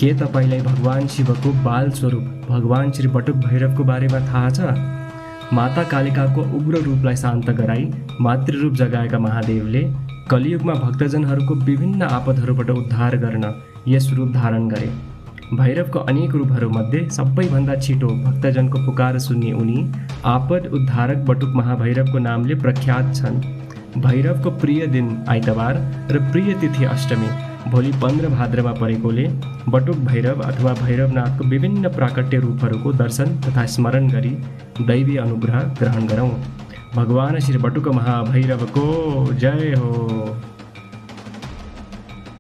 के तपाईँलाई भगवान शिवको बाल स्वरूप भगवान श्री बटुक भैरवको बारेमा थाहा छ? माता कालिकाको उग्र रूपलाई शान्त गराई मातृरूप जगाएका महादेवले कलियुगमा भक्तजनहरूको विभिन्न आपदहरूबाट उद्धार गर्न यस रूप धारण गरे। भैरवको अनेक रूपहरूमध्ये सबैभन्दा छिटो भक्तजनको पुकार सुन्ने उनी आपद उद्धारक बटुक महाभैरवको नामले प्रख्यात छन्। भैरवको प्रिय दिन आइतबार र प्रिय तिथि अष्टमी भोलि 15 भाद्रमा परेकोले बटुक भैरव अथवा भैरवनाथको विभिन्न प्राकट्य रूपहरूको दर्शन तथा स्मरण गरी दैवी अनुग्रह ग्रहण गरौँ। भगवान श्री बटुक महाभैरवको जय हो।